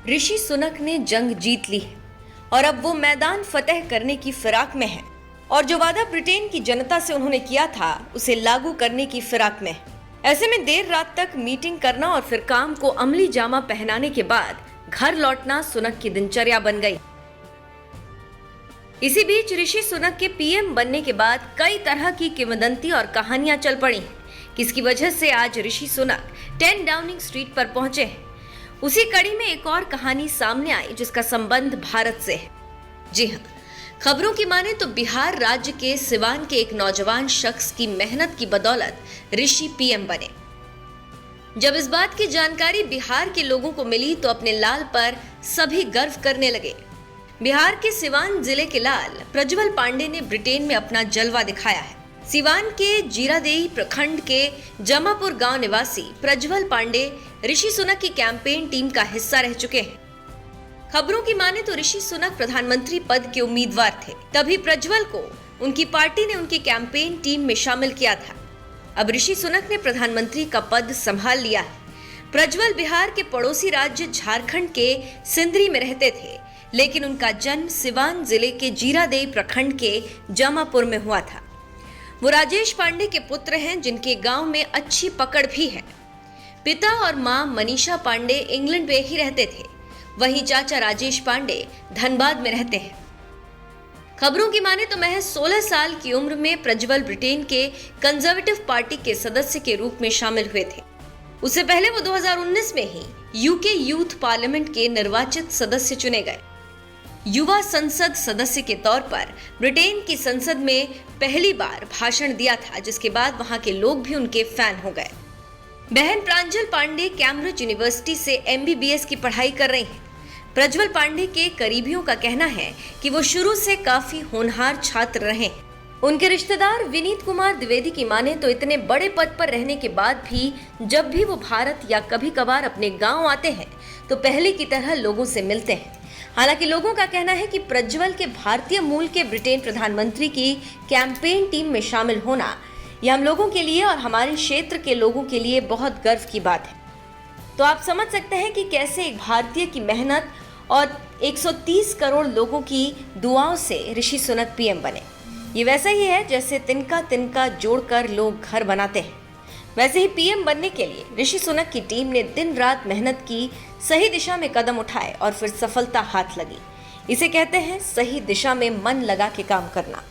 ऋषि सुनक ने जंग जीत ली है और अब वो मैदान फतेह करने की फिराक में है और जो वादा ब्रिटेन की जनता से उन्होंने किया था उसे लागू करने की फिराक में है। ऐसे में देर रात तक मीटिंग करना और फिर काम को अमली जामा पहनाने के बाद घर लौटना सुनक की दिनचर्या बन गई। इसी बीच ऋषि सुनक के पीएम बनने के बाद कई तरह की किंवदंती और कहानियां चल पड़ी हैं, किसकी वजह से आज ऋषि सुनक 10 डाउनिंग स्ट्रीट पर पहुंचे हैं। उसी कड़ी में एक और कहानी सामने आई जिसका संबंध भारत से है। जी हाँ, खबरों की माने तो बिहार राज्य के सिवान के एक नौजवान शख्स की मेहनत की बदौलत ऋषि पीएम बने। जब इस बात की जानकारी बिहार के लोगों को मिली तो अपने लाल पर सभी गर्व करने लगे। बिहार के सिवान जिले के लाल प्रज्वल पांडे ने ब्रिटेन में अपना जलवा दिखाया है। सिवान के जीरादेई प्रखंड के जमापुर गांव निवासी प्रज्वल पांडे ऋषि सुनक की कैंपेन टीम का हिस्सा रह चुके हैं। खबरों की माने तो ऋषि सुनक प्रधानमंत्री पद के उम्मीदवार थे, तभी प्रज्वल को उनकी पार्टी ने उनकी कैंपेन टीम में शामिल किया था। अब ऋषि सुनक ने प्रधानमंत्री का पद संभाल लिया है। प्रज्वल बिहार के पड़ोसी राज्य झारखंड के सिंदरी में रहते थे, लेकिन उनका जन्म सिवान जिले के जीरादेई प्रखंड के जमापुर में हुआ था। वो राजेश पांडे के पुत्र हैं, जिनके गांव में अच्छी पकड़ भी है। पिता और मां मनीषा पांडे इंग्लैंड में ही रहते थे, वहीं चाचा राजेश पांडे धनबाद में रहते हैं। खबरों की माने तो महज 16 साल की उम्र में प्रज्वल ब्रिटेन के कंजर्वेटिव पार्टी के सदस्य के रूप में शामिल हुए थे। उससे पहले वो 2019 में ही यूके यूथ पार्लियामेंट के निर्वाचित सदस्य चुने गए। युवा संसद सदस्य के तौर पर ब्रिटेन की संसद में पहली बार भाषण दिया था, जिसके बाद वहां के लोग भी उनके फैन हो गए। बहन प्रांजल पांडे कैम्ब्रिज यूनिवर्सिटी से MBBS की पढ़ाई कर रही हैं। प्रज्वल पांडे के करीबियों का कहना है कि वो शुरू से काफी होनहार छात्र रहे हैं। उनके रिश्तेदार विनीत कुमार द्विवेदी की माने तो इतने बड़े पद पर रहने के बाद भी जब भी वो भारत या कभी कभार अपने गांव आते हैं तो पहले की तरह लोगों से मिलते हैं। हालांकि लोगों का कहना है कि प्रज्वल के भारतीय मूल के ब्रिटेन प्रधानमंत्री की कैंपेन टीम में शामिल होना यह हम लोगों के लिए और हमारे क्षेत्र के लोगों के लिए बहुत गर्व की बात है। तो आप समझ सकते हैं कि कैसे एक भारतीय की मेहनत और 130 करोड़ लोगों की दुआओं से ऋषि सुनक पीएम बने। ये वैसा ही है जैसे तिनका तिनका जोड़कर लोग घर बनाते हैं। वैसे ही पीएम बनने के लिए ऋषि सुनक की टीम ने दिन रात मेहनत की, सही दिशा में कदम उठाए और फिर सफलता हाथ लगी। इसे कहते हैं सही दिशा में मन लगा के काम करना।